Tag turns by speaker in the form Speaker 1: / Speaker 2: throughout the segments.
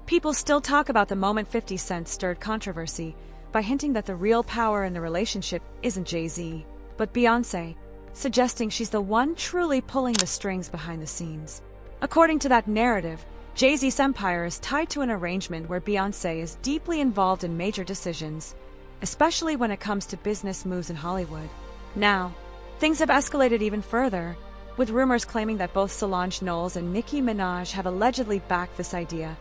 Speaker 1: People still talk about the moment 50 Cent stirred controversy by hinting that the real power in the relationship isn't Jay-Z, but Beyoncé, suggesting she's the one truly pulling the strings behind the scenes. According to that narrative, Jay-Z's empire is tied to an arrangement where Beyoncé is deeply involved in major decisions, especially when it comes to business moves in Hollywood. Now, things have escalated even further, with rumors claiming that both Solange Knowles and Nicki Minaj have allegedly backed this idea,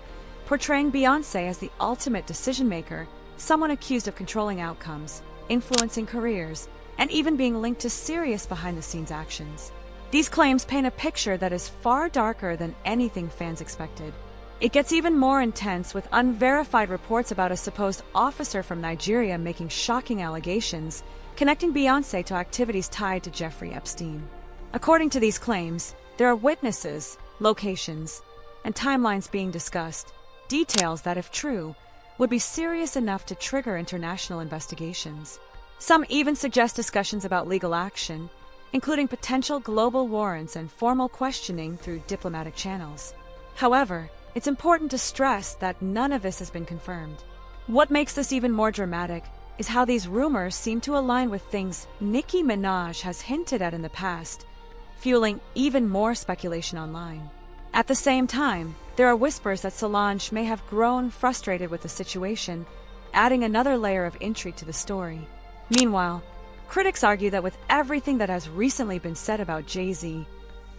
Speaker 1: portraying Beyoncé as the ultimate decision-maker, someone accused of controlling outcomes, influencing careers, and even being linked to serious behind-the-scenes actions. These claims paint a picture that is far darker than anything fans expected. It gets even more intense with unverified reports about a supposed officer from Nigeria making shocking allegations, connecting Beyoncé to activities tied to Jeffrey Epstein. According to these claims, there are witnesses, locations, and timelines being discussed, details that, if true, would be serious enough to trigger international investigations. Some even suggest discussions about legal action, including potential global warrants and formal questioning through diplomatic channels. However, it's important to stress that none of this has been confirmed. What makes this even more dramatic is how these rumors seem to align with things Nicki Minaj has hinted at in the past, fueling even more speculation online. At the same time, there are whispers that Solange may have grown frustrated with the situation, adding another layer of intrigue to the story. Meanwhile, critics argue that with everything that has recently been said about Jay-Z,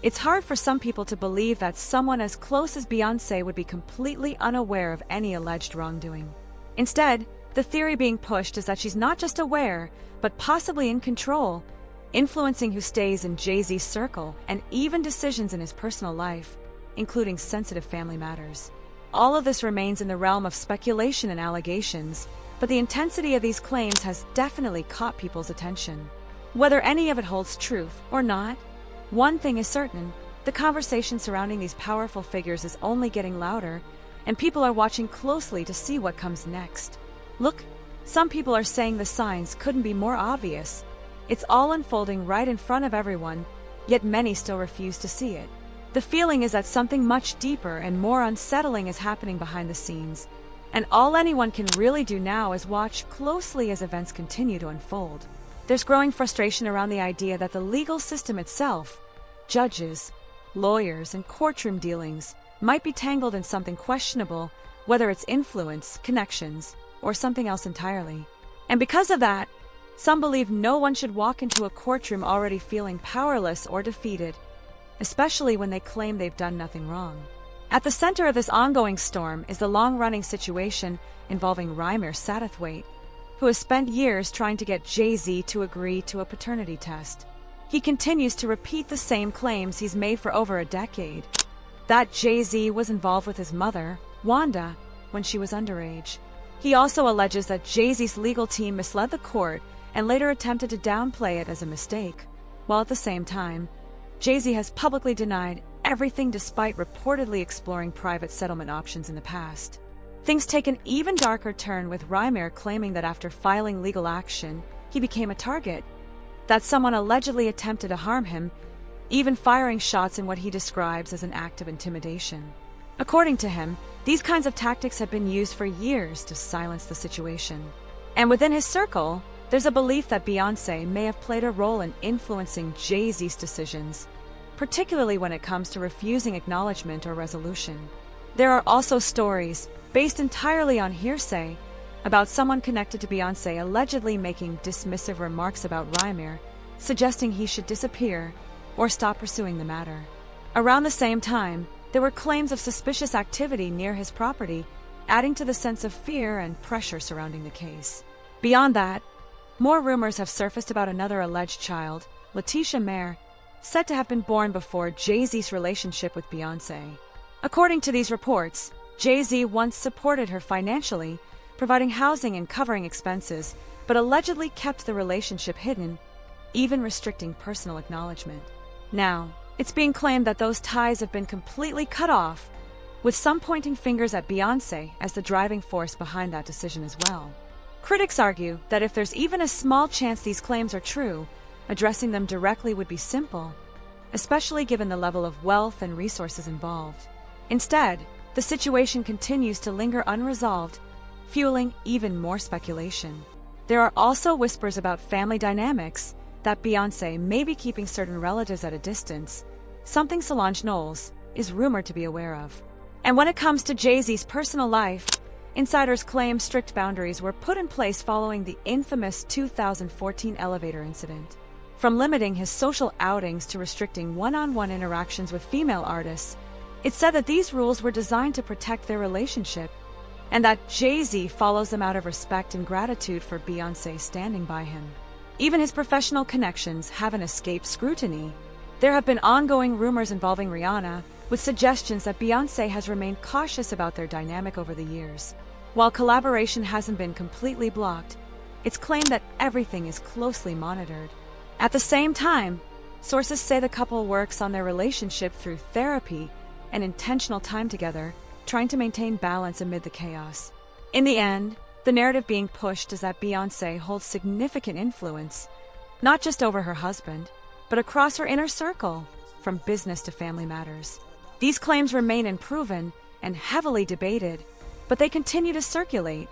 Speaker 1: it's hard for some people to believe that someone as close as Beyoncé would be completely unaware of any alleged wrongdoing. Instead, the theory being pushed is that she's not just aware, but possibly in control, influencing who stays in Jay-Z's circle and even decisions in his personal life, including sensitive family matters. All of this remains in the realm of speculation and allegations, but the intensity of these claims has definitely caught people's attention. Whether any of it holds truth or not, one thing is certain: the conversation surrounding these powerful figures is only getting louder, and people are watching closely to see what comes next. Look, some people are saying the signs couldn't be more obvious. It's all unfolding right in front of everyone, yet many still refuse to see it. The feeling is that something much deeper and more unsettling is happening behind the scenes, and all anyone can really do now is watch closely as events continue to unfold. There's growing frustration around the idea that the legal system itself, judges, lawyers, and courtroom dealings might be tangled in something questionable, whether it's influence, connections, or something else entirely. And because of that, some believe no one should walk into a courtroom already feeling powerless or defeated, especially when they claim they've done nothing wrong. At the center of this ongoing storm is the long-running situation involving Rymer Satterthwaite, who has spent years trying to get Jay-Z to agree to a paternity test. He continues to repeat the same claims he's made for over a decade, that Jay-Z was involved with his mother, Wanda, when she was underage. He also alleges that Jay-Z's legal team misled the court and later attempted to downplay it as a mistake, while at the same time, Jay-Z has publicly denied everything despite reportedly exploring private settlement options in the past. Things take an even darker turn with Rymer claiming that after filing legal action, he became a target, that someone allegedly attempted to harm him, even firing shots in what he describes as an act of intimidation. According to him, these kinds of tactics have been used for years to silence the situation. And within his circle, there's a belief that Beyoncé may have played a role in influencing Jay-Z's decisions, particularly when it comes to refusing acknowledgement or resolution. There are also stories, based entirely on hearsay, about someone connected to Beyoncé allegedly making dismissive remarks about Rymer, suggesting he should disappear or stop pursuing the matter. Around the same time, there were claims of suspicious activity near his property, adding to the sense of fear and pressure surrounding the case. Beyond that, more rumors have surfaced about another alleged child, Letitia Mayer, said to have been born before Jay-Z's relationship with Beyoncé. According to these reports, Jay-Z once supported her financially, providing housing and covering expenses, but allegedly kept the relationship hidden, even restricting personal acknowledgement. Now, it's being claimed that those ties have been completely cut off, with some pointing fingers at Beyoncé as the driving force behind that decision as well. Critics argue that if there's even a small chance these claims are true, addressing them directly would be simple, especially given the level of wealth and resources involved. Instead, the situation continues to linger unresolved, fueling even more speculation. There are also whispers about family dynamics, that Beyoncé may be keeping certain relatives at a distance, something Solange Knowles is rumored to be aware of. And when it comes to Jay-Z's personal life, insiders claim strict boundaries were put in place following the infamous 2014 elevator incident. From limiting his social outings to restricting one-on-one interactions with female artists, it's said that these rules were designed to protect their relationship, and that Jay-Z follows them out of respect and gratitude for Beyoncé standing by him. Even his professional connections haven't escaped scrutiny. There have been ongoing rumors involving Rihanna, with suggestions that Beyoncé has remained cautious about their dynamic over the years. While collaboration hasn't been completely blocked, it's claimed that everything is closely monitored. At the same time, sources say the couple works on their relationship through therapy and intentional time together, trying to maintain balance amid the chaos. In the end, the narrative being pushed is that Beyoncé holds significant influence, not just over her husband, but across her inner circle, from business to family matters. These claims remain unproven and heavily debated, but they continue to circulate,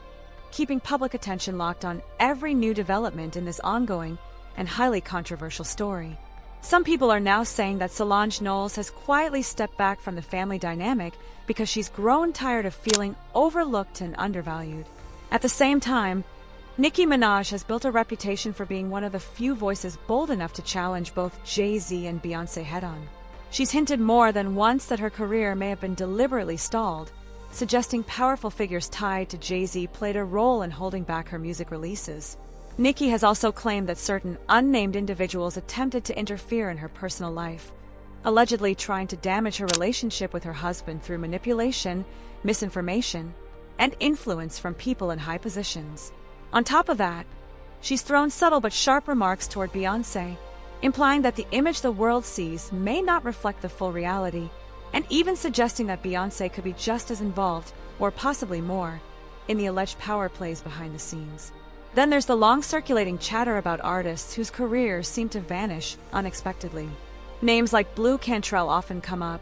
Speaker 1: keeping public attention locked on every new development in this ongoing and highly controversial story. Some people are now saying that Solange Knowles has quietly stepped back from the family dynamic because she's grown tired of feeling overlooked and undervalued. At the same time, Nicki Minaj has built a reputation for being one of the few voices bold enough to challenge both Jay-Z and Beyoncé head-on. She's hinted more than once that her career may have been deliberately stalled, suggesting powerful figures tied to Jay-Z played a role in holding back her music releases. Nicki has also claimed that certain unnamed individuals attempted to interfere in her personal life, allegedly trying to damage her relationship with her husband through manipulation, misinformation, and influence from people in high positions. On top of that, she's thrown subtle but sharp remarks toward Beyoncé, implying that the image the world sees may not reflect the full reality, and even suggesting that Beyoncé could be just as involved, or possibly more, in the alleged power plays behind the scenes. Then there's the long-circulating chatter about artists whose careers seem to vanish unexpectedly. Names like Blue Cantrell often come up,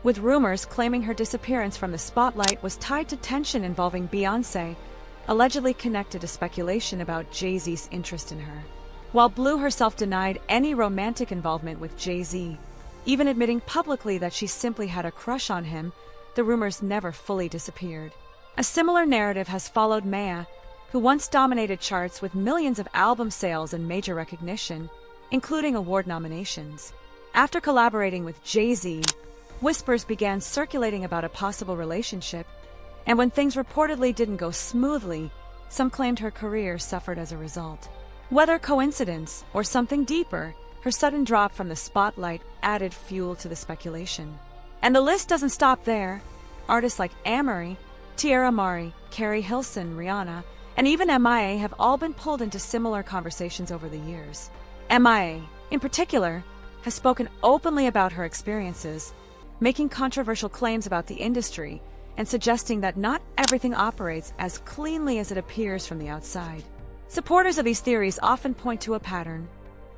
Speaker 1: with rumors claiming her disappearance from the spotlight was tied to tension involving Beyoncé, allegedly connected to speculation about Jay-Z's interest in her. While Blue herself denied any romantic involvement with Jay-Z, even admitting publicly that she simply had a crush on him, the rumors never fully disappeared. A similar narrative has followed Maya, who once dominated charts with millions of album sales and major recognition, including award nominations. After collaborating with Jay-Z, whispers began circulating about a possible relationship, and when things reportedly didn't go smoothly, some claimed her career suffered as a result. Whether coincidence or something deeper, her sudden drop from the spotlight added fuel to the speculation. And the list doesn't stop there. Artists like Amory, Tierra Mari, Carrie Hilson, Rihanna, and even MIA have all been pulled into similar conversations over the years. MIA, in particular, has spoken openly about her experiences, making controversial claims about the industry and suggesting that not everything operates as cleanly as it appears from the outside. Supporters of these theories often point to a pattern,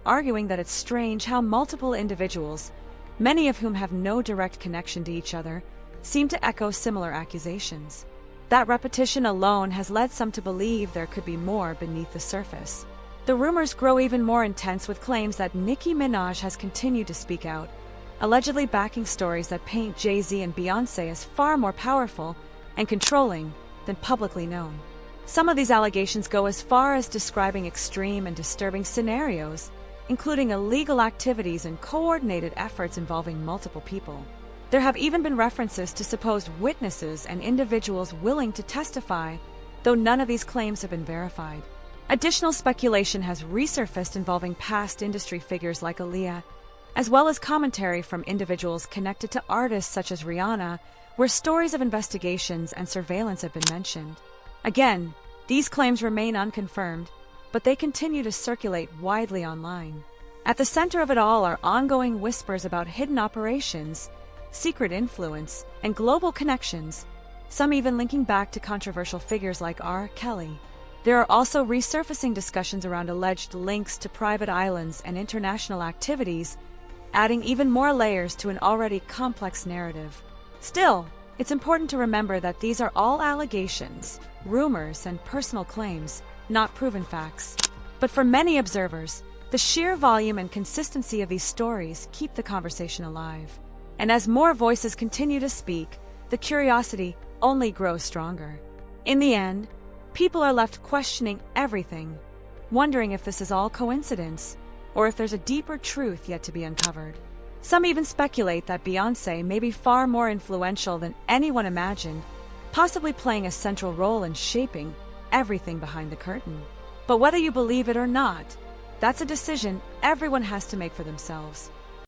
Speaker 1: arguing that it's strange how multiple individuals, many of whom have no direct connection to each other, seem to echo similar accusations. That repetition alone has led some to believe there could be more beneath the surface. The rumors grow even more intense with claims that Nicki Minaj has continued to speak out, allegedly backing stories that paint Jay-Z and Beyoncé as far more powerful and controlling than publicly known. Some of these allegations go as far as describing extreme and disturbing scenarios, including illegal activities and coordinated efforts involving multiple people. There have even been references to supposed witnesses and individuals willing to testify, though none of these claims have been verified. Additional speculation has resurfaced involving past industry figures like Aaliyah, as well as commentary from individuals connected to artists such as Rihanna, where stories of investigations and surveillance have been mentioned. Again, these claims remain unconfirmed, but they continue to circulate widely online. At the center of it all are ongoing whispers about hidden operations, secret influence, and global connections, some even linking back to controversial figures like R. Kelly. There are also resurfacing discussions around alleged links to private islands and international activities, adding even more layers to an already complex narrative. Still, It's important to remember that these are all allegations, rumors, and personal claims, not proven facts. But for many observers, the sheer volume and consistency of these stories keep the conversation alive. And as more voices continue to speak, the curiosity only grows stronger. In the end, people are left questioning everything, wondering if this is all coincidence, or if there's a deeper truth yet to be uncovered. Some even speculate that Beyoncé may be far more influential than anyone imagined, possibly playing a central role in shaping everything behind the curtain. But whether you believe it or not, that's a decision everyone has to make for themselves.